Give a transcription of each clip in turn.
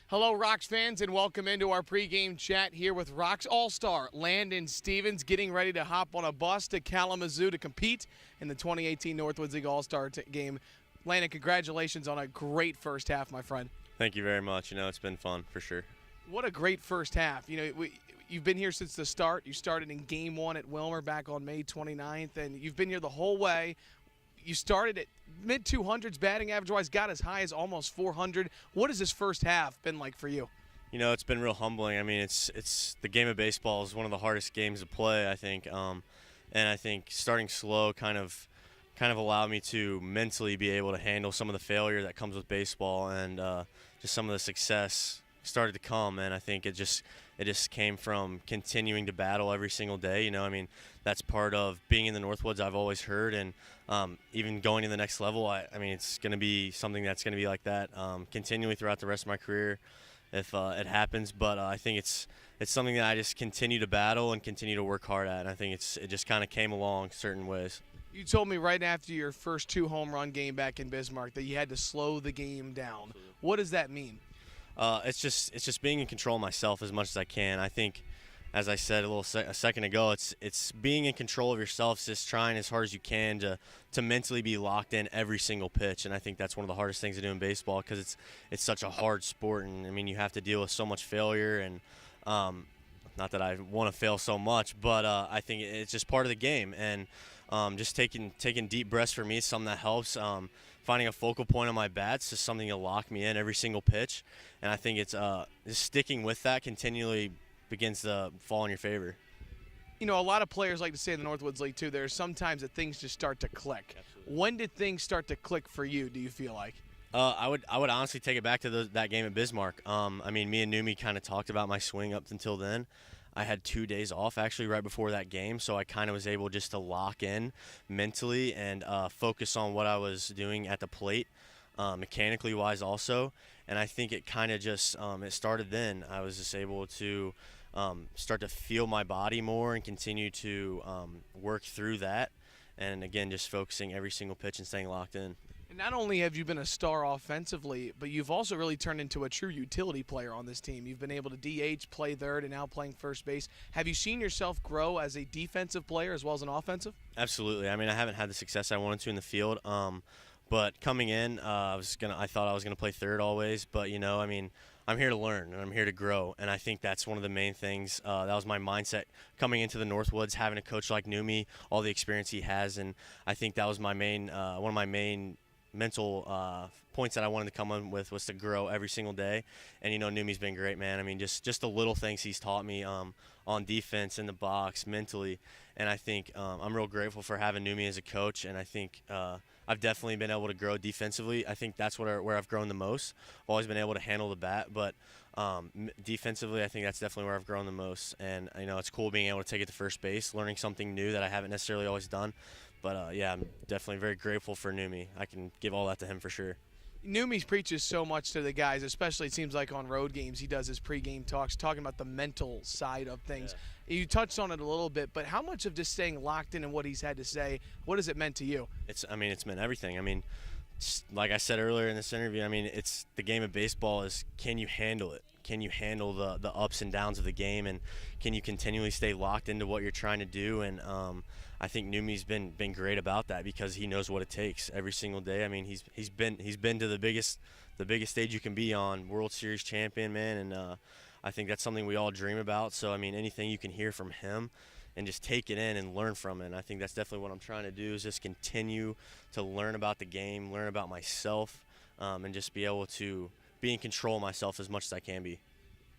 Hello, Rocks fans, and welcome into our pregame chat here with Rocks All-Star Landon Stevens, getting ready to hop on a bus to Kalamazoo to compete in the 2018 Northwoods League All-Star game. Landon, congratulations on a great first half, my friend. Thank you very much. It's been fun for sure. What a great first half. You've been here since the start. You started in Game 1 at Wilmer back on May 29th, and you've been here the whole way. You started at mid-200s batting average-wise, got as high as almost 400. What has this first half been like for you? It's been real humbling. It's the game of baseball is one of the hardest games to play, I think. And I think starting slow kind of allowed me to mentally be able to handle some of the failure that comes with baseball, and just some of the success started to come. And I think it just came from continuing to battle every single day. That's part of being in the Northwoods, I've always heard, and even going to the next level, it's going to be something that's going to be like that continually throughout the rest of my career if it happens. But I think it's something that I just continue to battle and continue to work hard at, and I think it just kind of came along certain ways. You told me right after your first 2 home run game back in Bismarck that you had to slow the game down. Absolutely. What does that mean? It's just being in control of myself as much as I can. I think, as I said a second ago, it's being in control of yourself, just trying as hard as you can to mentally be locked in every single pitch. And I think that's one of the hardest things to do in baseball, because it's such a hard sport, and you have to deal with so much failure. And not that I want to fail so much, but I think it's just part of the game. And just taking deep breaths for me is something that helps. Finding a focal point on my bats is something to lock me in every single pitch, and I think it's just sticking with that continually begins to fall in your favor. A lot of players like to say in the Northwoods League too, there's sometimes that things just start to click. Absolutely. When did things start to click for you, do you feel like? I would honestly take it back to that game at Bismarck. Me and Numi kind of talked about my swing up until then. I had 2 days off actually right before that game, so I kind of was able just to lock in mentally and focus on what I was doing at the plate, mechanically wise also. And I think it kind of just it started then. I was just able to start to feel my body more and continue to work through that. And again, just focusing every single pitch and staying locked in. And not only have you been a star offensively, but you've also really turned into a true utility player on this team. You've been able to DH, play third, and now playing first base. Have you seen yourself grow as a defensive player as well as an offensive? Absolutely. I haven't had the success I wanted to in the field, but coming in, I thought I was gonna play third always. But I'm here to learn and I'm here to grow, and I think that's one of the main things. That was my mindset coming into the Northwoods, having a coach like Numi, all the experience he has, and I think that was my main one of my main mental points that I wanted to come in with was to grow every single day. And Numi's been great, man. Just the little things he's taught me on defense, in the box, mentally, and I think I'm real grateful for having Numi as a coach. And I think I've definitely been able to grow defensively. I think that's where I've grown the most. I've always been able to handle the bat, but defensively, I think that's definitely where I've grown the most. And it's cool being able to take it to first base, learning something new that I haven't necessarily always done. But yeah, I'm definitely very grateful for Numi. I can give all that to him for sure. Numi preaches so much to the guys, especially it seems like on road games. He does his pregame talks talking about the mental side of things. Yeah. You touched on it a little bit, but how much of just staying locked in and what he's had to say, what has it meant to you? It's meant everything. Like I said earlier in this interview, it's the game of baseball is, can you handle it? Can you handle the ups and downs of the game, and can you continually stay locked into what you're trying to do? And I think Numi's been great about that, because he knows what it takes every single day. He's been to the biggest stage you can be on, World Series champion, man, and I think that's something we all dream about. So anything you can hear from him and just take it in and learn from it. And I think that's definitely what I'm trying to do, is just continue to learn about the game, learn about myself, and just be able to be in control of myself as much as I can be.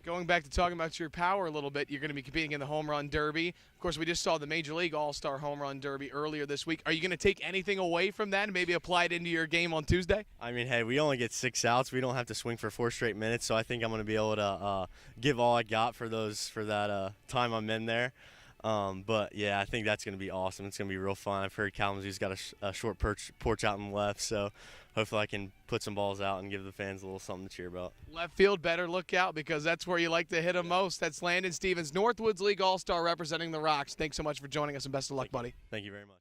Going back to talking about your power a little bit, you're going to be competing in the Home Run Derby. Of course, we just saw the Major League All-Star Home Run Derby earlier this week. Are you going to take anything away from that and maybe apply it into your game on Tuesday? Hey, we only get 6 outs. We don't have to swing for 4 straight minutes, so I think I'm going to be able to give all I got for that time I'm in there. But yeah, I think that's going to be awesome. It's going to be real fun. I've heard Kalamazoo's got a short porch out on the left, so hopefully I can put some balls out and give the fans a little something to cheer about. Left field better look out, because that's where you like to hit them most. That's Landon Stevens, Northwoods League All-Star representing the Rocks. Thanks so much for joining us, and best of luck, buddy. Thank you very much.